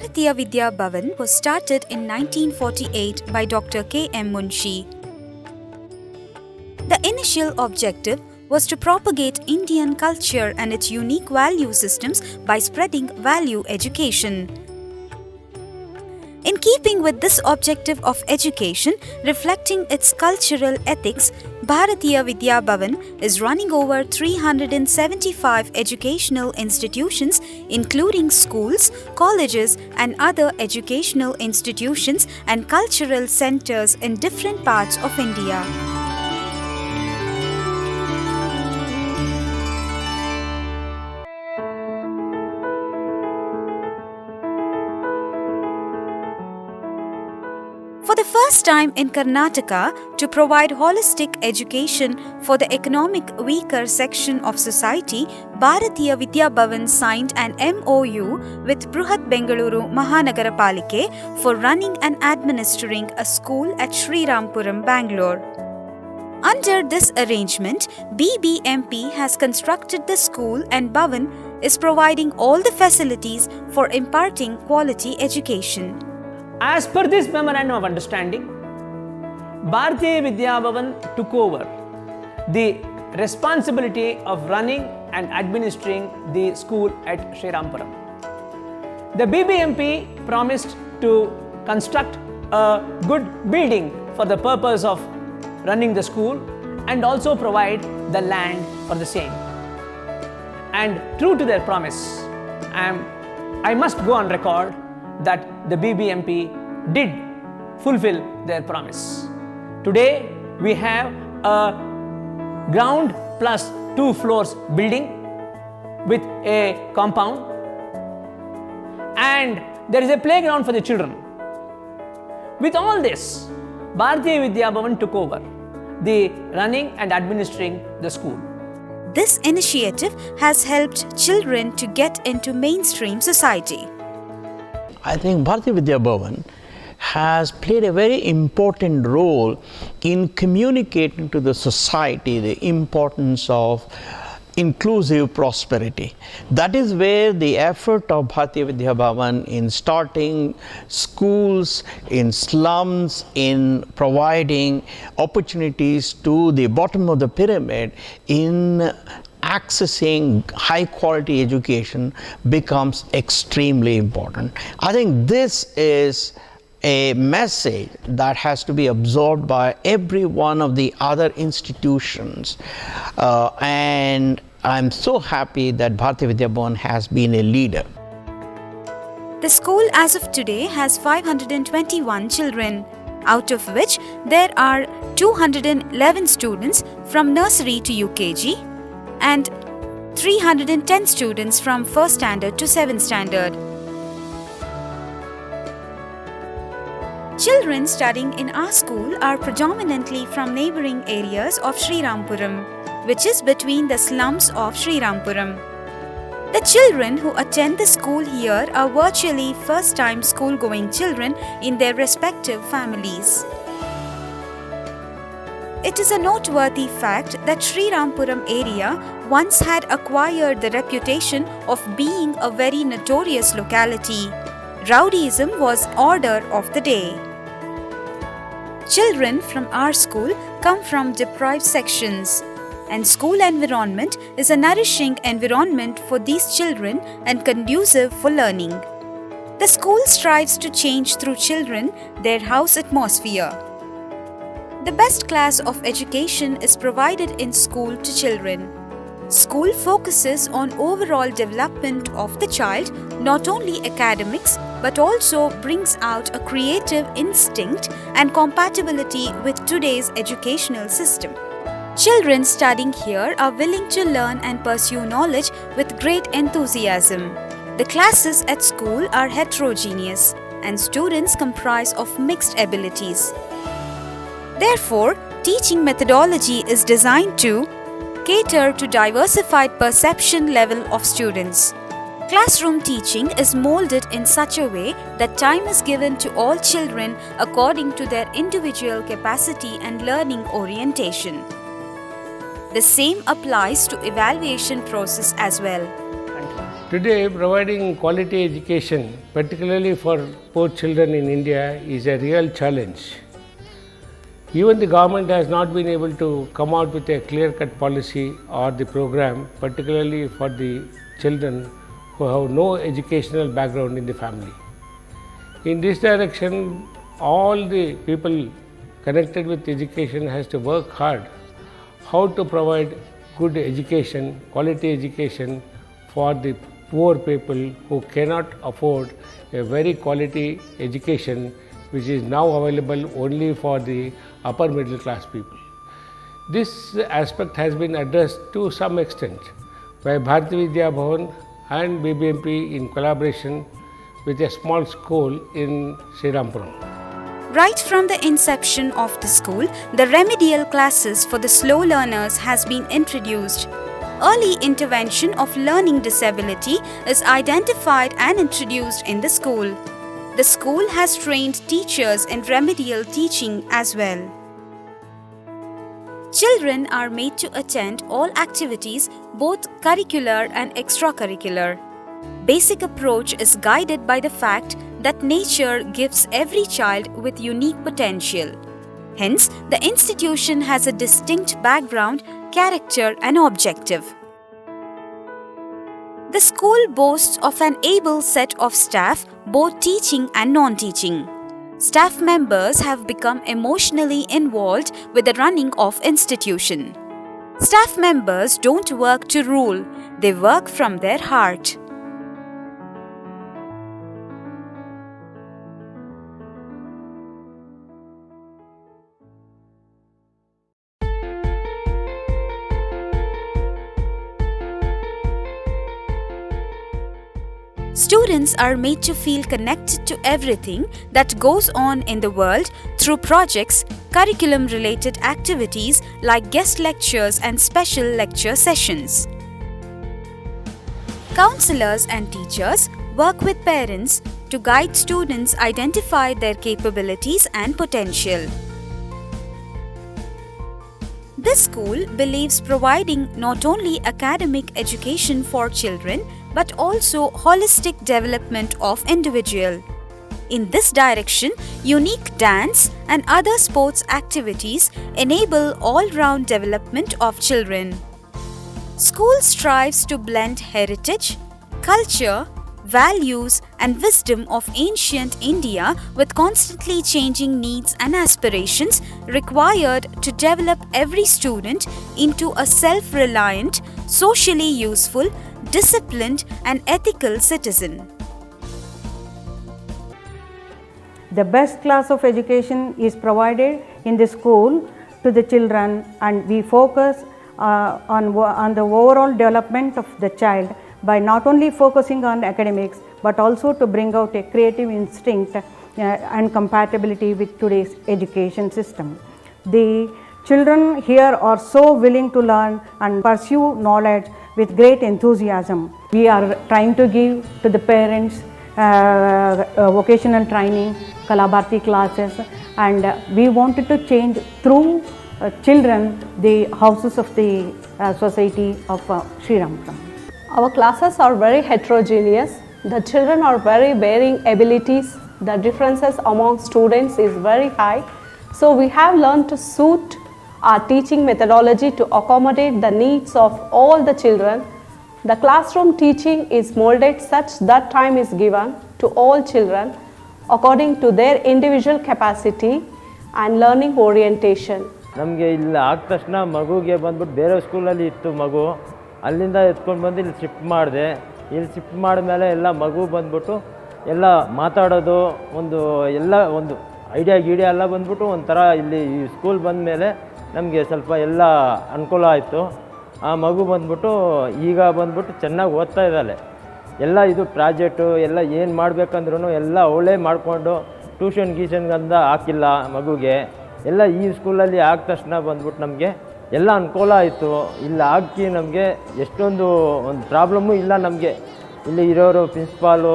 Bharatiya Vidya Bhavan was started in 1948 by Dr. K. M. Munshi. The initial objective was to propagate Indian culture and its unique value systems by spreading value education. In keeping with this objective of education, reflecting its cultural ethics, Bharatiya Vidya Bhavan is running over 375 educational institutions, including schools, colleges, and other educational institutions and cultural centers in different parts of India. For the first time in Karnataka, to provide holistic education for the economic weaker section of society, Bharatiya Vidya Bhavan signed an MOU with Bruhat Bengaluru Mahanagarapalike for running and administering a school at Sri Rampuram, Bangalore. Under this arrangement, BBMP has constructed the school and Bhavan is providing all the facilities for imparting quality education. As per this memorandum of understanding, Bharatiya Vidya Bhavan took over the responsibility of running and administering the school at Sri Rampuram. The BBMP promised to construct a good building for the purpose of running the school and also provide the land for the same. And true to their promise, I must go on record that the BBMP did fulfill their promise. Today, we have a ground plus 2 floors building with a compound, and there is a playground for the children. With all this, Bharatiya Vidya Bhavan took over the running and administering the school. This initiative has helped children to get into mainstream society. I think Bharatiya Vidya Bhavan has played a very important role in communicating to the society the importance of inclusive prosperity. That is where the effort of Bharatiya Vidya Bhavan in starting schools in slums, in providing opportunities to the bottom of the pyramid, in accessing high quality education becomes extremely important. I think this is a message that has to be absorbed by every one of the other institutions, and I'm so happy that Bharatiya Vidya Bhavan has been a leader. The school as of today has 521 children, out of which there are 211 students from nursery to UKG and 310 students from 1st standard to 7th standard. Children studying in our school are predominantly from neighbouring areas of Sri Rampuram, which is between the slums of Sri Rampuram. The children who attend the school here are virtually first-time school-going children in their respective families. It is a noteworthy fact that Sri Rampuram area once had acquired the reputation of being a very notorious locality. Rowdyism was order of the day. Children from our school come from deprived sections, and school environment is a nourishing environment for these children and conducive for learning. The school strives to change through children their house atmosphere. The best class of education is provided in school to children. School focuses on overall development of the child, not only academics, but also brings out a creative instinct and compatibility with today's educational system. Children studying here are willing to learn and pursue knowledge with great enthusiasm. The classes at school are heterogeneous, and students comprise of mixed abilities. Therefore, teaching methodology is designed to cater to diversified perception level of students. Classroom teaching is molded in such a way that time is given to all children according to their individual capacity and learning orientation. The same applies to evaluation process as well. Today, providing quality education, particularly for poor children in India, is a real challenge. Even the government has not been able to come out with a clear-cut policy or the program, particularly for the children who have no educational background in the family. In this direction, all the people connected with education has to work hard how to provide good education, quality education for the poor people who cannot afford a very quality education which is now available only for the upper middle class people. This aspect has been addressed to some extent by Bharati Vidya Bhavan and BBMP in collaboration with a small school in Srirampuram. Right from the inception of the school, the remedial classes for the slow learners has been introduced. Early intervention of learning disability is identified and introduced in the school. The school has trained teachers in remedial teaching as well. Children are made to attend all activities, both curricular and extracurricular. Basic approach is guided by the fact that nature gives every child with unique potential. Hence, the institution has a distinct background, character and objective. The school boasts of an able set of staff, both teaching and non-teaching. Staff members have become emotionally involved with the running of institution. Staff members don't work to rule, they work from their heart. Students are made to feel connected to everything that goes on in the world through projects, curriculum-related activities like guest lectures and special lecture sessions. Counselors and teachers work with parents to guide students identify their capabilities and potential. This school believes providing not only academic education for children but also holistic development of individual. In this direction, unique dance and other sports activities enable all-round development of children. School strives to blend heritage, culture, values and wisdom of ancient India with constantly changing needs and aspirations required to develop every student into a self-reliant, socially useful, disciplined and ethical citizen. The best class of education is provided in the school to the children, and we focus on the overall development of the child by not only focusing on academics but also to bring out a creative instinct and compatibility with today's education system. The children here are so willing to learn and pursue knowledge with great enthusiasm. We are trying to give to the parents vocational training, Kalabharti classes, and we wanted to change through children the houses of the society of Srirampuram. Our classes are very heterogeneous. The children are very varying abilities. The differences among students is very high. So we have learned to suit our teaching methodology to accommodate the needs of all the children. The classroom teaching is molded such that time is given to all children according to their individual capacity and learning orientation. ನಮಗೆ ಇಲ್ಲಿ ಆದ ತಕ್ಷಣ ಮಗುಗೆ ಬಂದ್ಬಿಟ್ಟು ಬೇರೆ ಸ್ಕೂಲಲ್ಲಿ ಇತ್ತು ಮಗು, ಅಲ್ಲಿಂದ ಎತ್ಕೊಂಡು ಬಂದು ಇಲ್ಲಿ ಶಿಫ್ಟ್ ಮಾಡಿದೆ. ಇಲ್ಲಿ ಶಿಫ್ಟ್ ಮಾಡಿದ್ಮೇಲೆ ಎಲ್ಲ ಮಗು ಬಂದ್ಬಿಟ್ಟು ಎಲ್ಲ ಮಾತಾಡೋದು ಒಂದು ಐಡಿಯಾ ಎಲ್ಲ ಬಂದ್ಬಿಟ್ಟು ಒಂಥರ ಇಲ್ಲಿ ಈ ಸ್ಕೂಲ್ ಬಂದ ಮೇಲೆ ನಮಗೆ ಸ್ವಲ್ಪ ಎಲ್ಲ ಅನುಕೂಲ ಆಯಿತು. ಆ ಮಗು ಬಂದ್ಬಿಟ್ಟು ಈಗ ಬಂದ್ಬಿಟ್ಟು ಚೆನ್ನಾಗಿ ಓದ್ತಾ ಇದ್ದಾಳೆ. ಎಲ್ಲ ಇದು ಪ್ರಾಜೆಕ್ಟು ಎಲ್ಲ ಏನು ಮಾಡಬೇಕಂದ್ರೂ ಎಲ್ಲ ಅವಳೇ ಮಾಡಿಕೊಂಡು ಟ್ಯೂಷನ್ಗಂದ ಹಾಕಿಲ್ಲ ಮಗುಗೆ. ಎಲ್ಲ ಈ ಸ್ಕೂಲಲ್ಲಿ ಆದ ತಕ್ಷಣ ಬಂದ್ಬಿಟ್ಟು ನಮಗೆ ಎಲ್ಲ ಅನುಕೂಲ ಆಯಿತು. ಇಲ್ಲಿ ಹಾಕಿ ನಮಗೆ ಎಷ್ಟೊಂದು ಒಂದು ಪ್ರಾಬ್ಲಮ್ಮು ಇಲ್ಲ. ನಮಗೆ ಇಲ್ಲಿ ಇರೋರು ಪ್ರಿನ್ಸಿಪಾಲು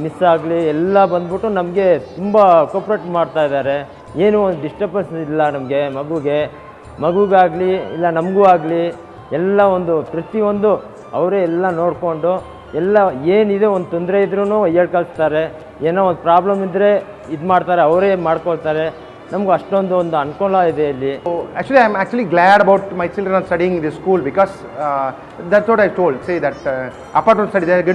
ಮಿಸ್ ಆಗಲಿ ಎಲ್ಲ ಬಂದ್ಬಿಟ್ಟು ನಮಗೆ ತುಂಬ ಕೋಪ್ರೇಟ್ ಮಾಡ್ತಾಯಿದ್ದಾರೆ. ಏನೂ ಒಂದು ಡಿಸ್ಟರ್ಬೆನ್ಸ್ ಇಲ್ಲ ನಮಗೆ ಮಗುಗಾಗಲಿ ಇಲ್ಲ ನಮಗೂ ಆಗಲಿ ಎಲ್ಲ ಒಂದು ಪ್ರತಿಯೊಂದು ಅವರೇ ಎಲ್ಲ ನೋಡಿಕೊಂಡು ಎಲ್ಲ ಏನಿದೆ ಒಂದು ತೊಂದರೆ ಇದ್ರೂ ಹೇಳ್ ಕಳಿಸ್ತಾರೆ, ಏನೋ ಒಂದು ಪ್ರಾಬ್ಲಮ್ ಇದ್ದರೆ ಇದು ಮಾಡ್ತಾರೆ, ಅವರೇ ಮಾಡ್ಕೊಳ್ತಾರೆ. ನಮಗೂ ಅಷ್ಟೊಂದು ಒಂದು ಅನುಕೂಲ ಇದೆ ಇಲ್ಲಿ. Actually, I'm actually glad about my children are studying in this school because that's what I told. Say that apart from study, they are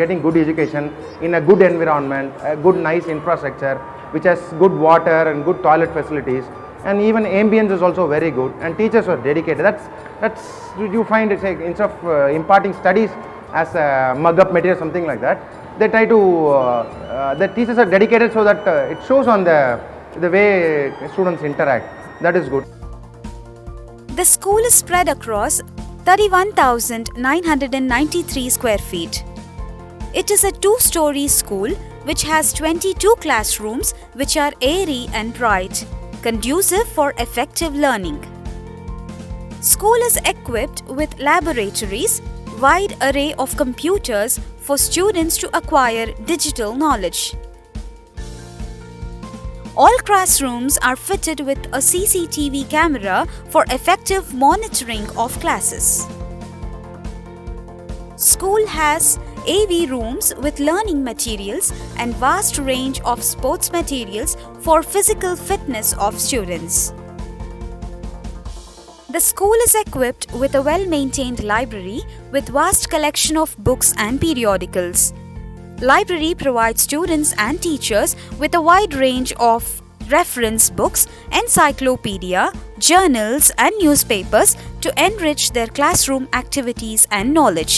getting good education in a good environment, a good nice infrastructure, which has good water and good toilet facilities, and even ambience is also very good. And teachers are dedicated. That's you find it instead of imparting studies as a mug-up material, something like that. They try to the teachers are dedicated so that it shows on the way students interact. That is good. The school is spread across 31,993 square feet. It is a two-story school which has 22 classrooms which are airy and bright, conducive for effective learning. School is equipped with laboratories, wide array of computers for students to acquire digital knowledge. All classrooms are fitted with a CCTV camera for effective monitoring of classes. School has AV rooms with learning materials and vast range of sports materials for physical fitness of students. The school is equipped with a well-maintained library with vast collection of books and periodicals. Library provides students and teachers with a wide range of reference books, encyclopedia, journals and newspapers to enrich their classroom activities and knowledge.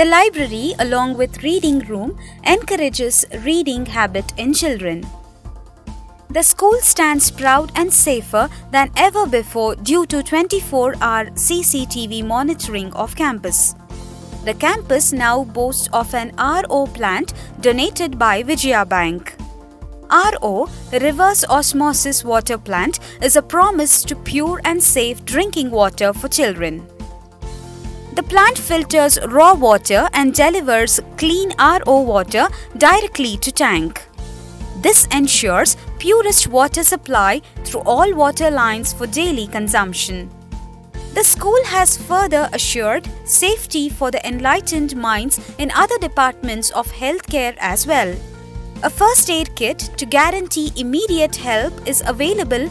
The library, along with reading room, encourages reading habit in children. The school stands proud and safer than ever before due to 24-hour CCTV monitoring of campus. The campus now boasts of an RO plant donated by Vijaya Bank. RO, reverse osmosis water plant, is a promise to pure and safe drinking water for children. The plant filters raw water and delivers clean RO water directly to tank. This ensures purest water supply through all water lines for daily consumption. The school has further assured safety for the enlightened minds in other departments of healthcare as well. A first aid kit to guarantee immediate help is available.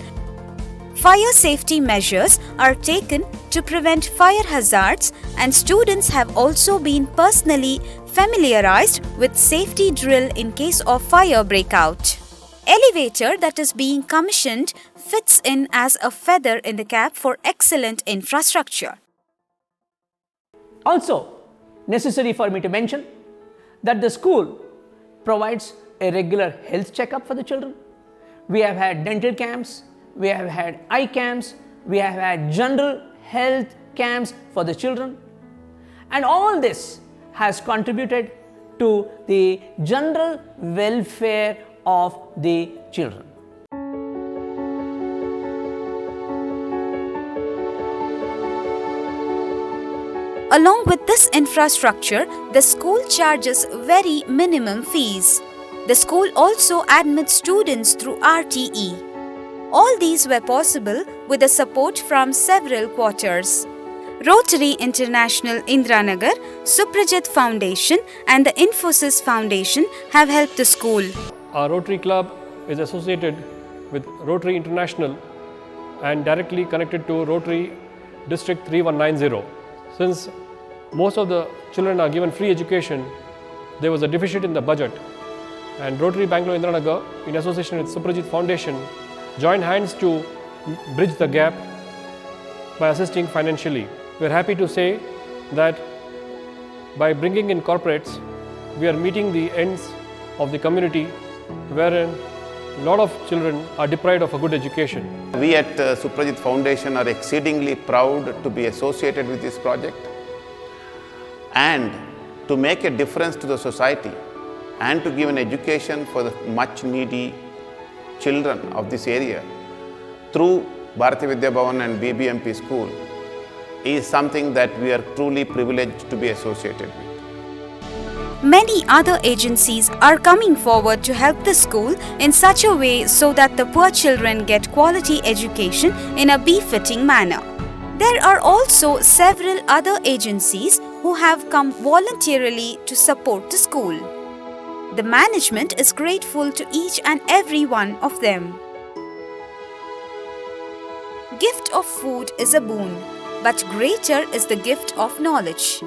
Fire safety measures are taken to prevent fire hazards, and students have also been personally familiarized with safety drill in case of fire breakout. Elevator that is being commissioned fits in as a feather in the cap for excellent infrastructure. Also, necessary for me to mention that the school provides a regular health checkup for the children. We have had dental camps, we have had eye camps, we have had general health camps for the children, and all this has contributed to the general welfare of the children. Along with this infrastructure, the school charges very minimum fees. The school also admits students through RTE. All these were possible with the support from several quarters. Rotary International Indiranagar, Suprajit Foundation and the Infosys Foundation have helped the school. Our Rotary Club is associated with Rotary International and directly connected to Rotary District 3190. Since most of the children are given free education, there was a deficit in the budget, and Rotary Bangalore Indiranagar, in association with Suprajit Foundation, joined hands to bridge the gap by assisting financially. We are happy to say that by bringing in corporates, we are meeting the ends of the community wherein a lot of children are deprived of a good education. We at Suprajit Foundation are exceedingly proud to be associated with this project and to make a difference to the society and to give an education for the much needy children of this area through Bharati Vidya Bhavan and BBMP school is something that we are truly privileged to be associated with. Many other agencies are coming forward to help the school in such a way so that the poor children get quality education in a befitting manner. There are also several other agencies who have come voluntarily to support the school. The management is grateful to each and every one of them. Gift of food is a boon, but greater is the gift of knowledge.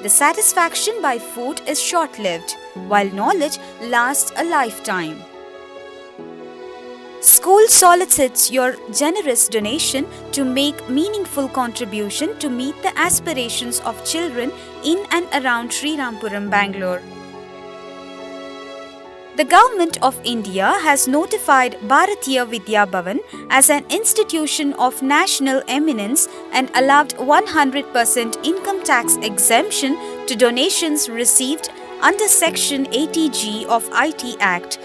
The satisfaction by food is short-lived, while knowledge lasts a lifetime. School solicits your generous donation to make meaningful contribution to meet the aspirations of children in and around Srirampuram, Bangalore. The Government of India has notified Bharatiya Vidya Bhavan as an institution of national eminence and allowed 100% income tax exemption to donations received under Section 80G of IT Act.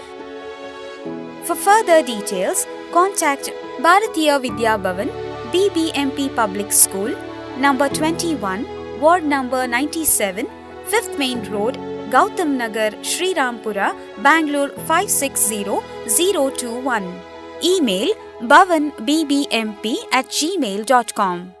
For further details, contact Bharatiya Vidya Bhavan, BBMP Public School, number 21, Ward number 97, 5th Main Road, Gautam Nagar, Srirampura, Bangalore 560021. Email bhavanbbmp@gmail.com.